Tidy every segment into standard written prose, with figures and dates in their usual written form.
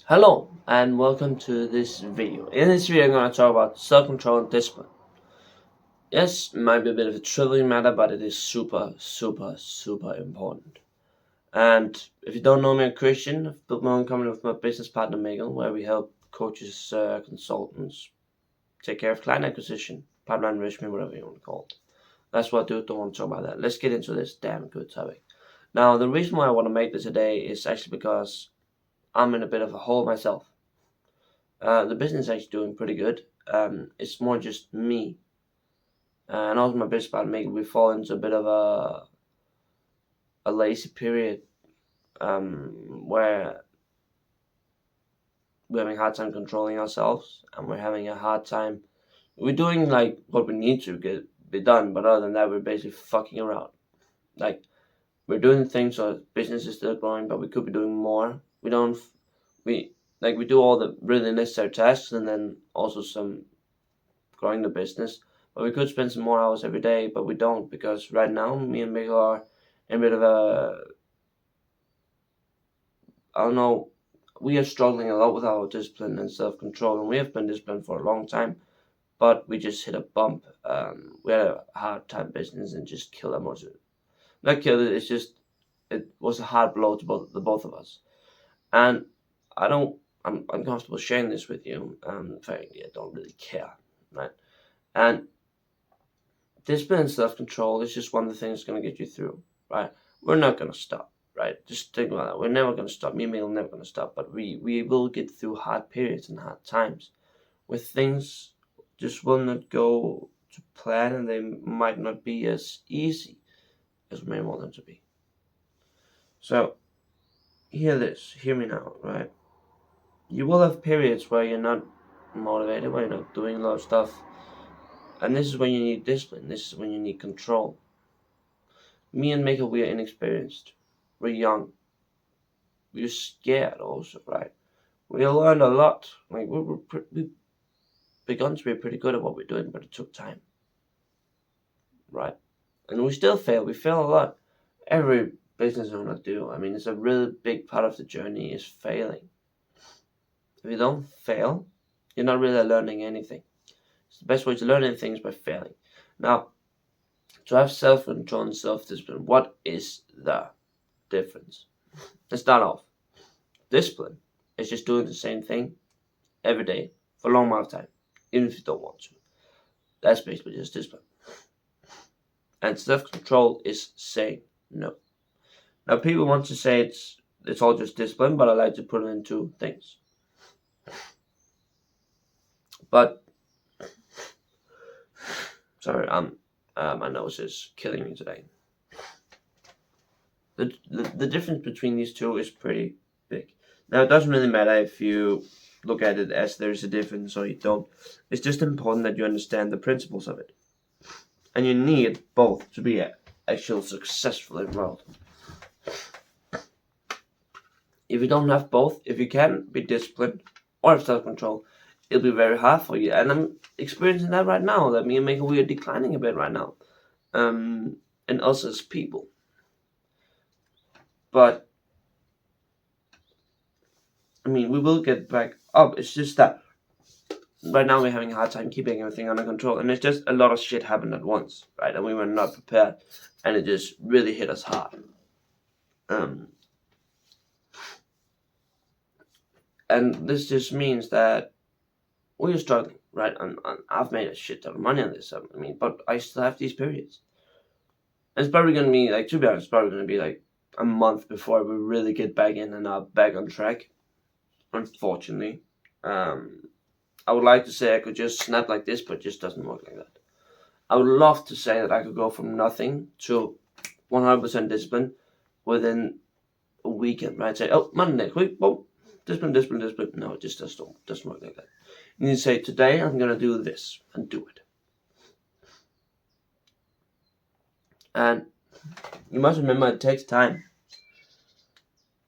Hello and welcome to this video. In this video I'm going to talk about self-control and discipline. Yes, it might be a bit of a trivial matter, but it is super important. And if you don't know me, I'm Christian. I've built my own company with my business partner Megan, where we help coaches, consultants take care of client acquisition, pipeline enrichment, whatever you want to call it. That's what I do. Don't want to talk about that. Let's get into this damn good topic. Now, the reason why I want to make this today is actually because I'm in a bit of a hole myself. The business is actually doing pretty good. It's more just me, and also my business partner making we fall into a bit of a lazy period, where we're having a hard time controlling ourselves, and we're having a hard time. We're doing like what we need to get be done, but other than that, we're basically fucking around. Like we're doing things so business is still growing, but we could be doing more. We don't. We we do all the really necessary tasks, and then also some growing the business. But we could spend some more hours every day, but we don't because right now me and Miguel are in a bit of a, I don't know, we are struggling a lot with our discipline and self control, and we have been disciplined for a long time. But we just hit a bump. We had a hard time business and just killed our motivation. Not killed it. It's just it was a hard blow to both of us. And I don't. I'm uncomfortable sharing this with you. Frankly, I don't really care, right? And discipline and self-control is just one of the things that's going to get you through, right? We're not going to stop, right? Just think about that. We're never going to stop. Me and me are never going to stop, but we will get through hard periods and hard times where things just will not go to plan, and they might not be as easy as we may want them to be. So hear me now, right? You will have periods where you're not motivated, where you're not doing a lot of stuff, and this is when you need discipline. This is when you need control. Me and Mika, we are inexperienced. We're young. We're scared also, right? We learned a lot. Like we've begun to be pretty good at what we're doing, but it took time, right? And we still fail. We fail a lot. Every business owner do. I mean, it's a really big part of the journey is failing. If you don't fail, you're not really learning anything. It's the best way to learn anything is by failing. Now, to have self-control and self-discipline, what is the difference? Let's start off. Discipline is just doing the same thing every day for a long amount of time, even if you don't want to. That's basically just discipline. And self-control is saying no. Now, people want to say it's all just discipline, but I like to put it into things. But sorry, my nose is killing me today. The difference between these two is pretty big. Now, it doesn't really matter if you look at it as there's a difference or you don't. It's just important that you understand the principles of it. And you need both to be actually successful in the world. If you don't have both, if you can be disciplined or have self-control, it'll be very hard for you. And I'm experiencing that right now. That me and Michael, we are declining a bit right now. And us as people. But I mean, we will get back up. It's just that right now we're having a hard time keeping everything under control, and it's just a lot of shit happened at once, right? And we were not prepared, and it just really hit us hard. And this just means that we're struggling, right? And I've made a shit ton of money on this. I mean, but I still have these periods. And it's probably gonna be like, to be honest, it's probably gonna be like a month before we really get back in and are back on track. Unfortunately, I would like to say I could just snap like this, but it just doesn't work like that. I would love to say that I could go from nothing to 100% discipline within a weekend, right? Say, oh, Monday next week, boom, discipline. No, it just doesn't work like that. You need to say, today I'm going to do this, and do it. And you must remember it takes time.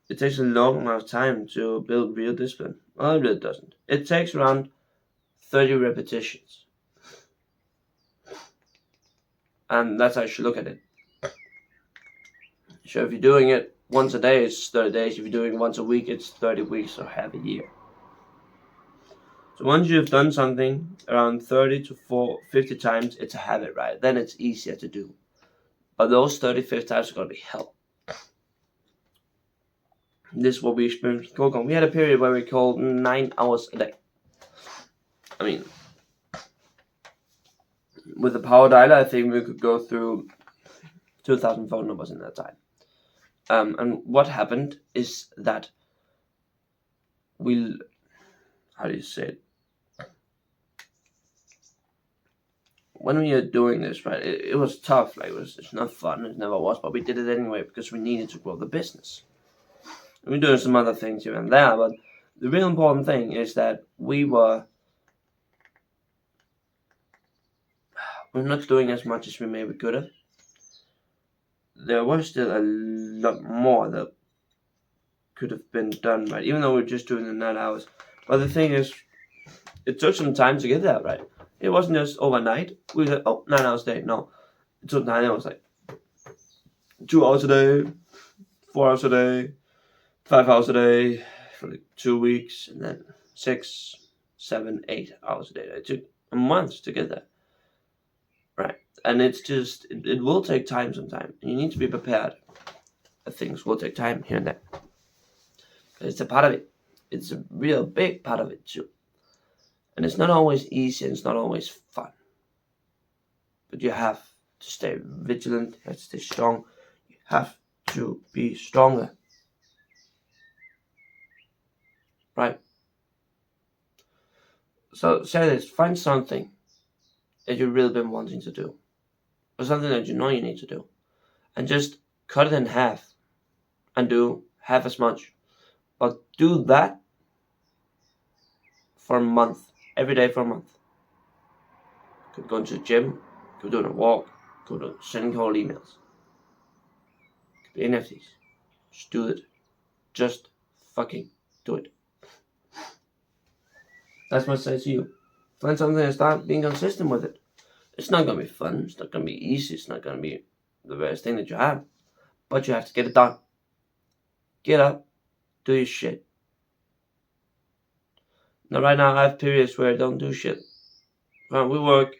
It takes a long amount of time to build real discipline. Well, it really doesn't. It takes around 30 repetitions. And that's how you should look at it. So if you're doing it once a day, it's 30 days. If you're doing it once a week, it's 30 weeks or half a year. So once you've done something around 30 to 50 times, it's a habit, right? Then it's easier to do. But those 35 times are going to be hell. This is what we experienced with Kokon. We had a period where we called 9 hours a day. I mean, with the power dialer, I think we could go through 2,000 phone numbers in that time. And what happened is that how do you say it? When we are doing this, right, it was tough. Like it's not fun. It never was, but we did it anyway because we needed to grow the business. And we're doing some other things here and there, but the real important thing is that we're not doing as much as we maybe could have. There was still a lot more that could have been done, right? Even though we're just doing the 9 hours. But the thing is, it took some time to get there, right? It wasn't just overnight. We said, 9 hours a day. No. It took 9 hours, like 2 hours a day, 4 hours a day, 5 hours a day for like 2 weeks, and then 6, 7, 8 hours a day. It took a month to get there. Right. And it's just, it will take time sometime. You need to be prepared that things will take time here and there. It's a part of it. It's a real big part of it too. And it's not always easy and it's not always fun. But you have to stay vigilant, you have to stay strong, you have to be stronger. Right? So say this, find something that you've really been wanting to do. Or something that you know you need to do. And just cut it in half and do half as much. But do that for a month. Every day for a month. Could go to the gym, could do a walk, could do sending cold emails. Could be NFTs. Just do it. Just fucking do it. That's what I say to you. Find something and start being consistent with it. It's not gonna be fun, it's not gonna be easy, it's not gonna be the best thing that you have. But you have to get it done. Get up, do your shit. Now right now I have periods where I don't do shit. Well, we work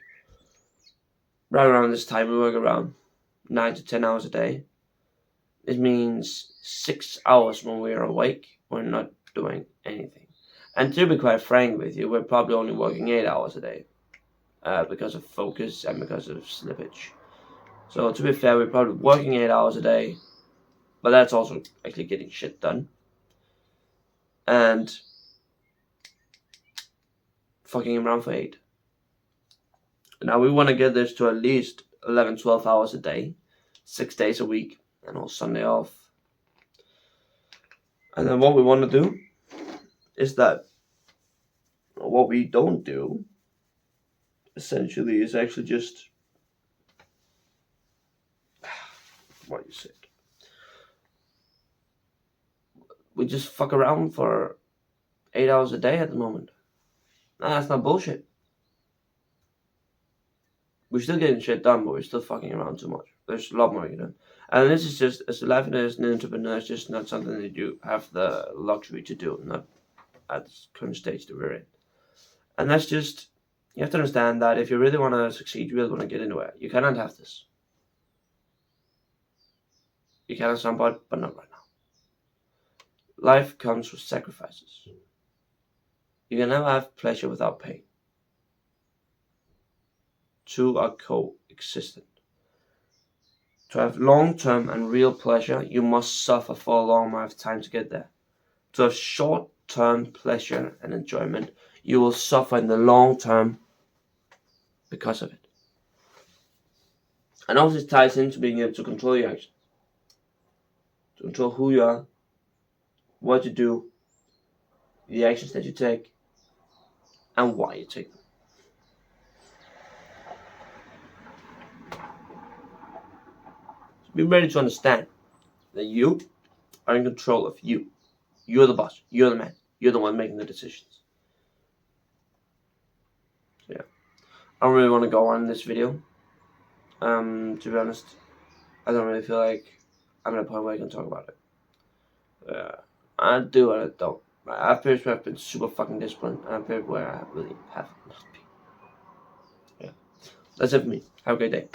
right around this time, we work around 9 to 10 hours a day. It means 6 hours when we are awake, we're not doing anything. And to be quite frank with you, we're probably only working 8 hours a day because of focus and because of slippage. So to be fair, we're probably working 8 hours a day, but that's also actually getting shit done. And fucking around for 8. Now we want to get this to at least 11, 12 hours a day, 6 days a week, and all Sunday off. And then what we want to do is that what we don't do essentially is actually just what you said. We just fuck around for 8 hours a day at the moment. Nah, that's not bullshit. We're still getting shit done, but we're still fucking around too much. There's a lot more you can do. And this is just, as a life as an entrepreneur, it's just not something that you have the luxury to do, not at the current stage that we're in. And that's just, you have to understand that if you really want to succeed, you really want to get anywhere, you cannot have this. You can at some point, but not right now. Life comes with sacrifices. You can never have pleasure without pain. Two are coexistent. To have long-term and real pleasure, you must suffer for a long amount of time to get there. To have short-term pleasure and enjoyment, you will suffer in the long term because of it. And all this ties into being able to control your actions. To control who you are, what you do, the actions that you take, and why you take them. Be ready to understand that you are in control of you. You're the boss. You're the man. You're the one making the decisions. So yeah, I don't really want to go on in this video. To be honest, I don't really feel like I'm at a point where I can talk about it. I do and I don't. I have periods where I've been super fucking disciplined, and I have periods where I really have not been. Yeah. That's it for me. Have a great day.